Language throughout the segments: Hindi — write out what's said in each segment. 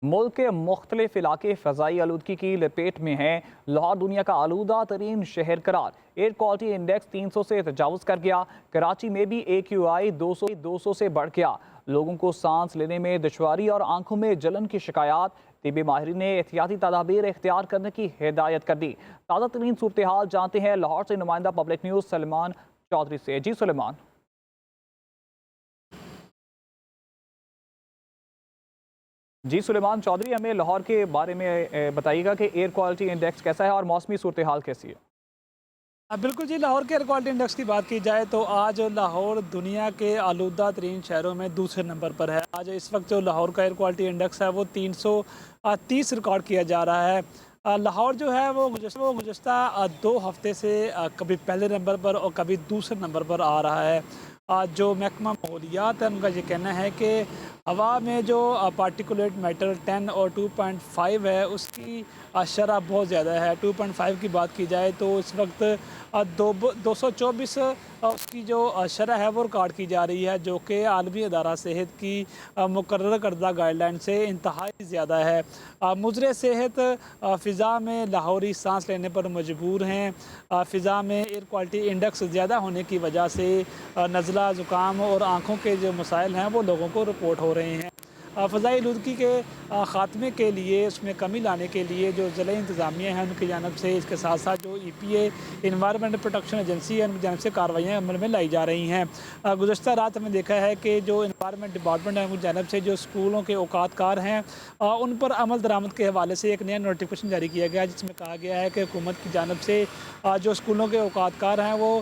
मुल्क के मुख्तलिफ इलाके फ़ज़ाई आलूदगी की लपेट में हैं। लाहौर दुनिया का आलूदा तरीन शहर करार। एयर क्वालिटी इंडेक्स 300 से तजावज़ कर गया। कराची में भी AQI 200 से बढ़ गया। लोगों को सांस लेने में दुश्वारी और आंखों में जलन की शिकायत। तिबी माहिर ने एहतियाती तदाबीर इख्तियार करने की हिदायत कर दी। ताज़ा तरीन सूरत हाल जानते हैं लाहौर से नुमाइंदा पब्लिक न्यूज़ सलमान चौधरी से। जी सलमान। जी सुलेमान चौधरी, हमें लाहौर के बारे में बताइएगा कि एयर क्वालिटी इंडेक्स कैसा है और मौसमी सूरत हाल कैसी है। बिल्कुल जी, लाहौर के एयर क्वालिटी इंडेक्स की बात की जाए तो आज लाहौर दुनिया के आलूदा तरीन शहरों में दूसरे नंबर पर है। आज इस वक्त जो लाहौर का एयर क्वालिटी इंडेक्स है वो 330 रिकॉर्ड किया जा रहा है। लाहौर जो है वो गुज़श्ता 2 हफ्ते से कभी पहले नंबर पर और कभी दूसरे नंबर पर आ रहा है। जो महकमा माहौलियात है उनका ये कहना है कि हवा में जो पार्टिकुलेट मैटर 10 और 2.5 है उसकी शरह बहुत ज़्यादा है। 2.5 की बात की जाए तो इस वक्त 224 उसकी जो शरह है वो रिकॉर्ड की जा रही है, जो कि आलमी अदारा सेहत की मुकर्रर करदा गाइडलाइन से इंतहाई ज़्यादा है। मुज़र सेहत फ़िज़ा में लाहौरी सांस लेने पर मजबूर हैं। फ़िज़ा में एयर क्वालिटी इंडेक्स ज़्यादा होने की वजह से नज़ला, ज़ुकाम और आँखों के जो मसाइल हैं वो लोगों को रिपोर्ट हो रहे हैं। फ़ज़ाई आलूदगी के ख़ात्मे के लिए, उसमें कमी लाने के लिए जो ज़िला इंतज़ामिया है उनकी जानब से, इसके साथ साथ जो EPA इन्वायरमेंट प्रोटेक्शन एजेंसी है उनकी जानब से कार्रवाइयाँ अमल में लाई जा रही हैं। गुज़श्ता रात हमने देखा है कि जो इन्वायरमेंट डिपार्टमेंट है उनकी जानब से जो स्कूलों के औकात कार हैं उन पर अमल दरामद के हवाले से एक नया नोटिफिकेशन जारी किया गया है, जिसमें कहा गया है कि हुकूमत की जानब से जो स्कूलों के औकात कार हैं वो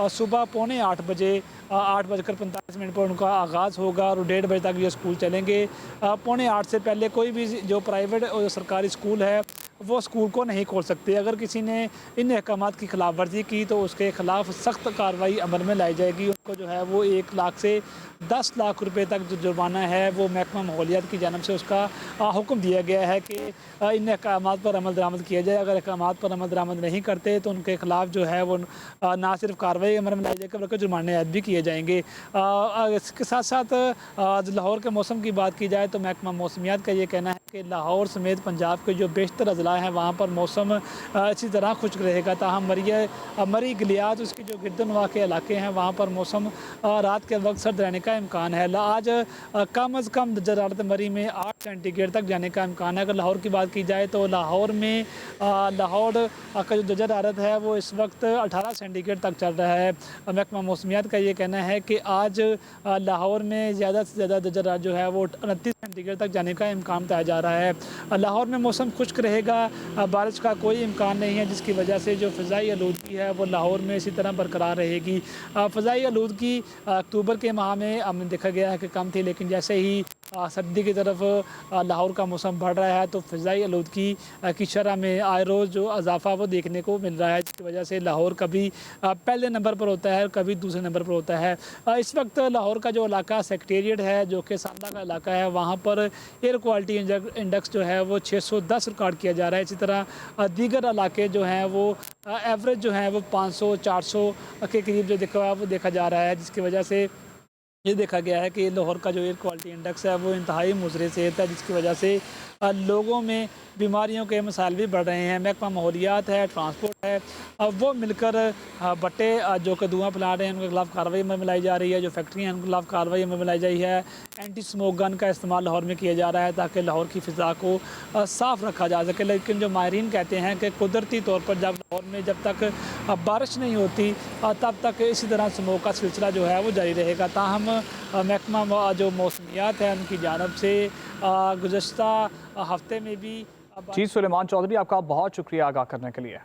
सुबह 7:45 बजे 8:45 पर उनका आगाज़ होगा और 1:30 बजे तक ये स्कूल चलेंगे। 7:45 से पहले कोई भी जो प्राइवेट और सरकारी स्कूल है वो स्कूल को नहीं खोल सकते। अगर किसी ने इन अहकामात की खिलाफ वर्जी की तो उसके ख़िलाफ़ सख्त कार्रवाई अमल में लाई जाएगी। उनको जो है वो 1 लाख से 10 लाख रुपए तक जो जुर्माना है वो महकमा माहौलियात की जानब से उसका हुक्म दिया गया है कि इन अहकामात पर अमल दरामद किया जाए। अगर अहकामात पर अमल दरामद नहीं करते तो उनके ख़िलाफ़ जो है वो ना सिर्फ कार्रवाई अमल में लाई जाएगी बल्कि जुर्माने ऐद भी किए जाएंगे। इसके साथ साथ लाहौर के मौसम की बात की जाए तो महकमा मौसमियात का ये कहना है कि लाहौर समेत पंजाब के जो बेशतर अजला हैं वहाँ पर मौसम इसी तरह खुश्क रहेगा। ताहम मरी गलियात उसके जो गिरदनवा के इलाके हैं वहाँ पर मौसम रात के वक्त सर्द रहने का इम्कान है। आज कम अज़ कम दर्जा हरारत मरी में 8 सेंटीग्रेड तक जाने का इम्कान है। अगर लाहौर की बात की जाए तो लाहौर में लाहौर का जो दर्जा हरारत है वो इस वक्त 18 सेंटीग्रेड तक चल रहा है। महकमा मौसमियात का ये कहना है कि आज लाहौर में ज़्यादा से ज़्यादा दर्जा हरारत जो है वो 29 सेंटीग्रेड तक जाने का इम्कान बताया जा रहा है। लाहौर में मौसम खुश्क रहेगा, बारिश का कोई इम्कान नहीं है, जिसकी वजह से जो फ़ज़ाई आलूदगी है वो लाहौर में इसी तरह बरकरार रहेगी। फ़ज़ाई आलूदगी अक्टूबर के माह में हमने देखा गया है कि कम थी, लेकिन जैसे ही सर्दी की तरफ लाहौर का मौसम बढ़ रहा है तो फ़ज़ाई आलूदगी की शरह में आए रोज़ जो इजाफ़ा वो देखने को मिल रहा है, जिसकी वजह से लाहौर कभी पहले नंबर पर होता है और कभी दूसरे नंबर पर होता है। इस वक्त लाहौर का जो इलाका सेक्रेटेरिएट है जो कि सांदा का इलाका है वहाँ पर एयर क्वालिटी इंडेक्स जो है वो 610 रिकॉर्ड किया जा रहा है। इसी तरह दीगर इलाके जो हैं वो एवरेज जो है वो 500-400 के करीब जो देखा जा रहा है, जिसकी वजह से ये देखा गया है कि लाहौर का जो एयर क्वालिटी इंडेक्स है वो इंतहाई मुज़र सेहत है, जिसकी वजह से लोगों में बीमारियों के मसाइल भी बढ़ रहे हैं। महकमा माहौलियात है, ट्रांसपोर्ट है, वो मिलकर बट्टे जो कि धुआं फैला रहे हैं उनके खिलाफ कार्रवाई में मिलाई जा रही है। जो फैक्ट्रियाँ हैं उनके खिलाफ कार्रवाई में मिलाई जाई है। एंटी स्मोक गन का इस्तेमाल लाहौर में किया जा रहा है ताकि लाहौर की फ़िज़ा को साफ़ रखा जा सके। लेकिन जो माहिरीन कहते हैं कि कुदरती तौर पर जब लाहौर में जब तक बारिश नहीं होती तब तक इसी तरह स्मोक का सिलसिला जो है वो जारी रहेगा। ताहम महकमा जो मौसमियात है उनकी जानब से गुज़श्ता हफ्ते में भी जी सुलेमान चौधरी, आपका बहुत शुक्रिया आगाह करने के लिए।